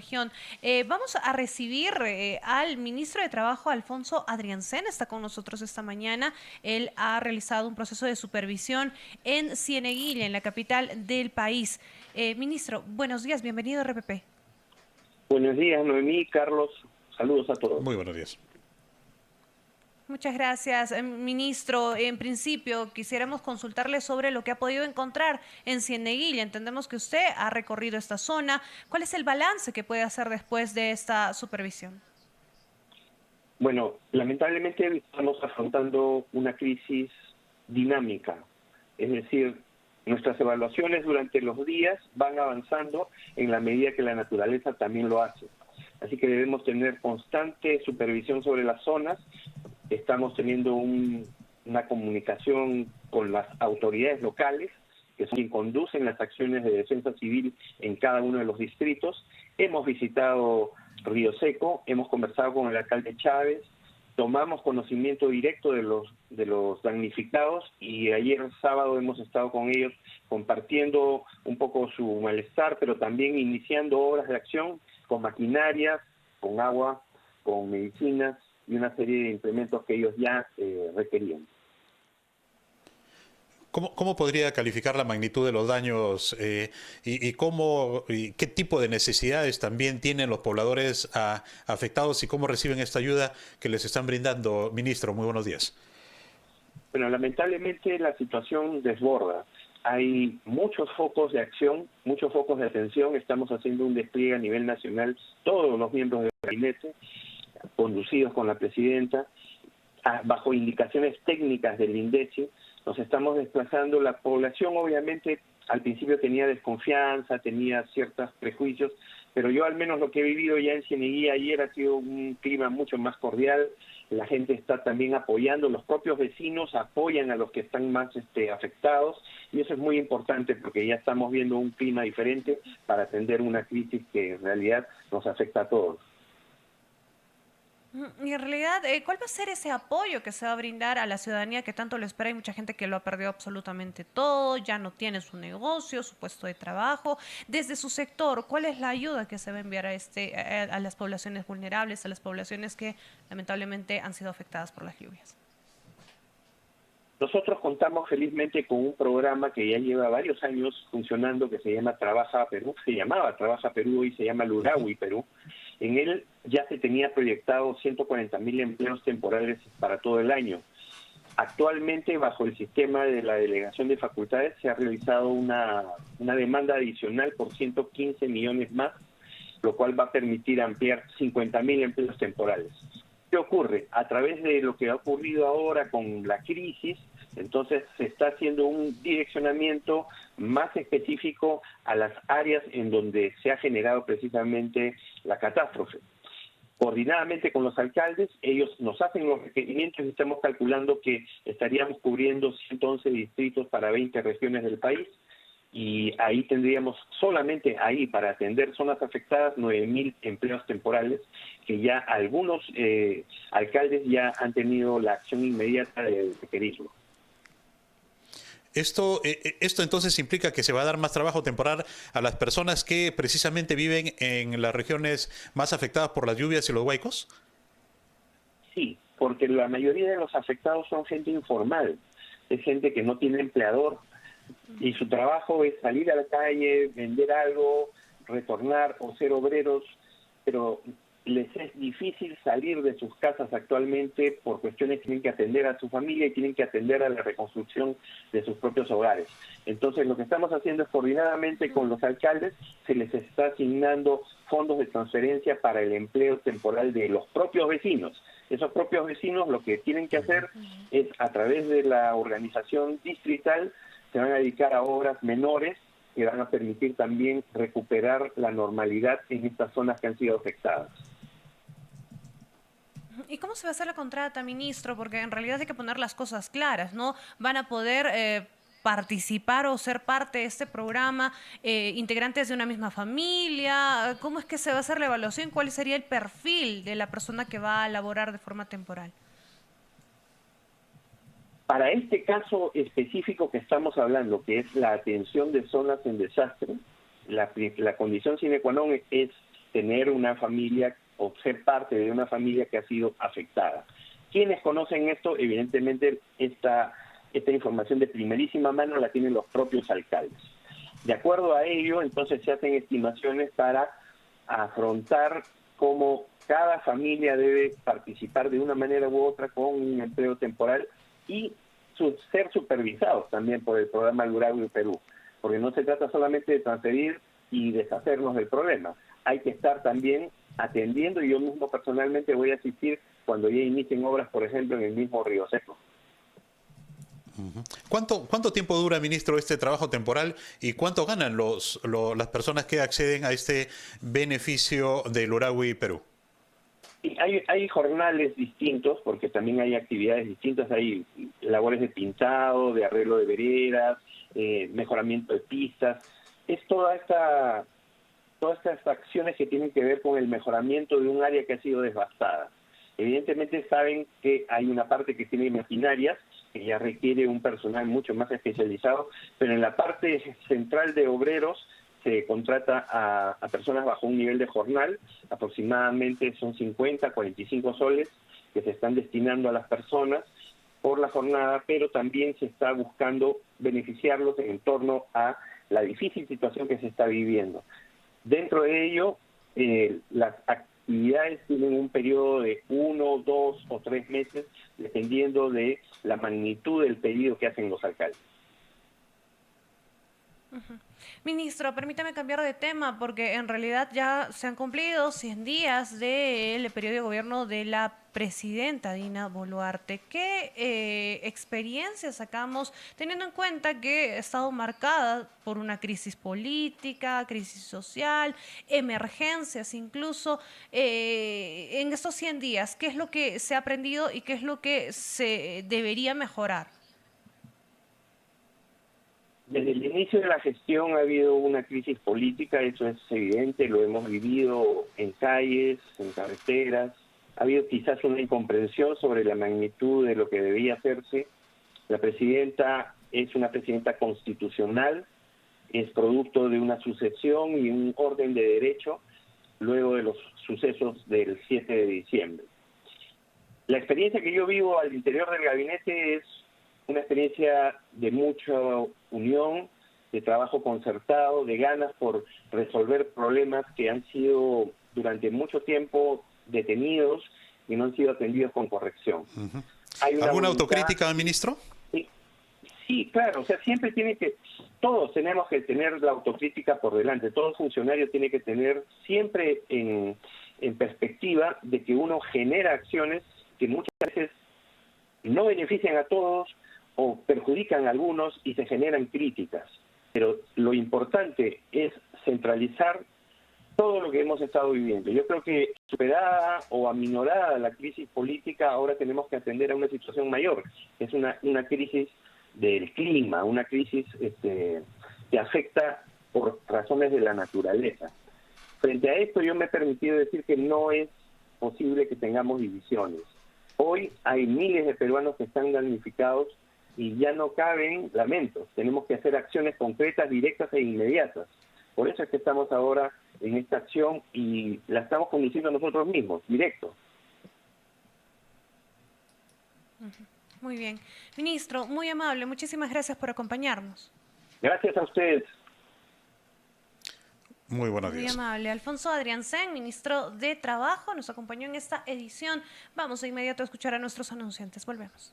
región. Vamos a recibir al ministro de Trabajo, Alfonso Adriancén, está con nosotros esta mañana. Él ha realizado un proceso de supervisión en Cieneguilla, en la capital del país. Ministro, buenos días, bienvenido a RPP. Buenos días, Noemí, Carlos, saludos a todos. Muy buenos días. Muchas gracias, ministro. En principio, quisiéramos consultarle sobre lo que ha podido encontrar en Cieneguilla. Entendemos que usted ha recorrido esta zona. ¿Cuál es el balance que puede hacer después de esta supervisión? Bueno, lamentablemente estamos afrontando una crisis dinámica. Es decir, nuestras evaluaciones durante los días van avanzando en la medida que la naturaleza también lo hace. Así que debemos tener constante supervisión sobre las zonas. Estamos teniendo una comunicación con las autoridades locales, que son quienes conducen las acciones de defensa civil en cada uno de los distritos. Hemos visitado Río Seco, hemos conversado con el alcalde Chávez, tomamos conocimiento directo de los damnificados y ayer sábado hemos estado con ellos compartiendo un poco su malestar, pero también iniciando obras de acción con maquinarias, con agua, con medicinas y una serie de implementos que ellos ya requerían. ¿Cómo podría calificar la magnitud de los daños y qué tipo de necesidades también tienen los pobladores afectados y cómo reciben esta ayuda que les están brindando? Ministro, muy buenos días. Bueno, lamentablemente la situación desborda. Hay muchos focos de acción, muchos focos de atención. Estamos haciendo un despliegue a nivel nacional, todos los miembros del gabinete, conducidos con la presidenta, bajo indicaciones técnicas del INDECI. Nos estamos desplazando. La población obviamente al principio tenía desconfianza, tenía ciertos prejuicios, pero yo al menos lo que he vivido ya en Cieneguilla ayer ha sido un clima mucho más cordial. La gente está también apoyando, los propios vecinos apoyan a los que están más afectados, y eso es muy importante porque ya estamos viendo un clima diferente para atender una crisis que en realidad nos afecta a todos. Y en realidad, ¿cuál va a ser ese apoyo que se va a brindar a la ciudadanía que tanto lo espera? Hay mucha gente que lo ha perdido absolutamente todo, ya no tiene su negocio, su puesto de trabajo. Desde su sector, ¿cuál es la ayuda que se va a enviar a las poblaciones vulnerables, a las poblaciones que lamentablemente han sido afectadas por las lluvias? Nosotros contamos felizmente con un programa que ya lleva varios años funcionando, que se llama Trabaja Perú, se llamaba Trabaja Perú y se llama Lurawi Perú. En él ya se tenía proyectado 140.000 empleos temporales para todo el año. Actualmente, bajo el sistema de la delegación de facultades, se ha realizado una demanda adicional por 115 millones más, lo cual va a permitir ampliar 50.000 empleos temporales. ¿Qué ocurre? A través de lo que ha ocurrido ahora con la crisis, entonces se está haciendo un direccionamiento más específico a las áreas en donde se ha generado precisamente la catástrofe. Coordinadamente con los alcaldes, ellos nos hacen los requerimientos y estamos calculando que estaríamos cubriendo 111 distritos para 20 regiones del país. Y ahí tendríamos solamente ahí para atender zonas afectadas 9.000 empleos temporales, que ya algunos alcaldes ya han tenido la acción inmediata de requerirlo. Esto entonces implica que se va a dar más trabajo temporal a las personas que precisamente viven en las regiones más afectadas por las lluvias y los huaicos. Sí, porque la mayoría de los afectados son gente informal, es gente que no tiene empleador, y su trabajo es salir a la calle, vender algo, retornar o ser obreros, pero les es difícil salir de sus casas actualmente por cuestiones que tienen que atender a su familia y tienen que atender a la reconstrucción de sus propios hogares. Entonces lo que estamos haciendo es coordinadamente con los alcaldes, se les está asignando fondos de transferencia para el empleo temporal de los propios vecinos. Esos propios vecinos lo que tienen que hacer es, a través de la organización distrital, se van a dedicar a obras menores que van a permitir también recuperar la normalidad en estas zonas que han sido afectadas. ¿Y cómo se va a hacer la contrata, ministro? Porque en realidad hay que poner las cosas claras, ¿no? Van a poder participar o ser parte de este programa integrantes de una misma familia. ¿Cómo es que se va a hacer la evaluación? ¿Cuál sería el perfil de la persona que va a laborar de forma temporal? Para este caso específico que estamos hablando, que es la atención de zonas en desastre, la condición sine qua non es tener una familia o ser parte de una familia que ha sido afectada. ¿Quiénes conocen esto? Evidentemente esta información de primerísima mano la tienen los propios alcaldes. De acuerdo a ello, entonces se hacen estimaciones para afrontar cómo cada familia debe participar de una manera u otra con un empleo temporal y ser supervisados también por el programa Lurawi Perú, porque no se trata solamente de transferir y deshacernos del problema. Hay que estar también atendiendo, y yo mismo personalmente voy a asistir cuando ya inicien obras, por ejemplo, en el mismo Río Seco. ¿Cuánto tiempo dura, ministro, este trabajo temporal y cuánto ganan las personas que acceden a este beneficio de Lurawi Perú? Y hay jornales distintos, porque también hay actividades distintas, hay labores de pintado, de arreglo de veredas, mejoramiento de pistas. Es todas estas acciones que tienen que ver con el mejoramiento de un área que ha sido devastada. Evidentemente saben que hay una parte que tiene maquinarias, que ya requiere un personal mucho más especializado, pero en la parte central de obreros se contrata a personas bajo un nivel de jornal, aproximadamente son 50, 45 soles que se están destinando a las personas por la jornada, pero también se está buscando beneficiarlos en torno a la difícil situación que se está viviendo. Dentro de ello, las actividades tienen un periodo de 1, 2 o 3 meses, dependiendo de la magnitud del pedido que hacen los alcaldes. Ministro, permítame cambiar de tema porque en realidad ya se han cumplido 100 días del periodo de gobierno de la presidenta Dina Boluarte. ¿Qué experiencias sacamos teniendo en cuenta que ha estado marcada por una crisis política, crisis social, emergencias incluso? En estos 100 días, ¿qué es lo que se ha aprendido y qué es lo que se debería mejorar? Desde el inicio de la gestión ha habido una crisis política, eso es evidente, lo hemos vivido en calles, en carreteras. Ha habido quizás una incomprensión sobre la magnitud de lo que debía hacerse. La presidenta es una presidenta constitucional, es producto de una sucesión y un orden de derecho luego de los sucesos del 7 de diciembre. La experiencia que yo vivo al interior del gabinete es una experiencia de mucha unión, de trabajo concertado, de ganas por resolver problemas que han sido durante mucho tiempo detenidos y no han sido atendidos con corrección. ¿Alguna autocrítica, ministro? Sí, claro, o sea, siempre todos tenemos que tener la autocrítica por delante, todo funcionario tiene que tener siempre en perspectiva de que uno genera acciones que muchas veces no benefician a todos o perjudican a algunos y se generan críticas. Pero lo importante es centralizar todo lo que hemos estado viviendo. Yo creo que superada o aminorada la crisis política, ahora tenemos que atender a una situación mayor. Es una crisis del clima, una crisis que afecta por razones de la naturaleza. Frente a esto yo me he permitido decir que no es posible que tengamos divisiones. Hoy hay miles de peruanos que están damnificados y ya no caben lamentos. Tenemos que hacer acciones concretas, directas e inmediatas. Por eso es que estamos ahora en esta acción y la estamos conduciendo nosotros mismos, directo. Muy bien. Ministro, muy amable, muchísimas gracias por acompañarnos. Gracias a ustedes. Muy buenos días. Muy amable. Alfonso Adriancén, ministro de Trabajo, nos acompañó en esta edición. Vamos de inmediato a escuchar a nuestros anunciantes. Volvemos.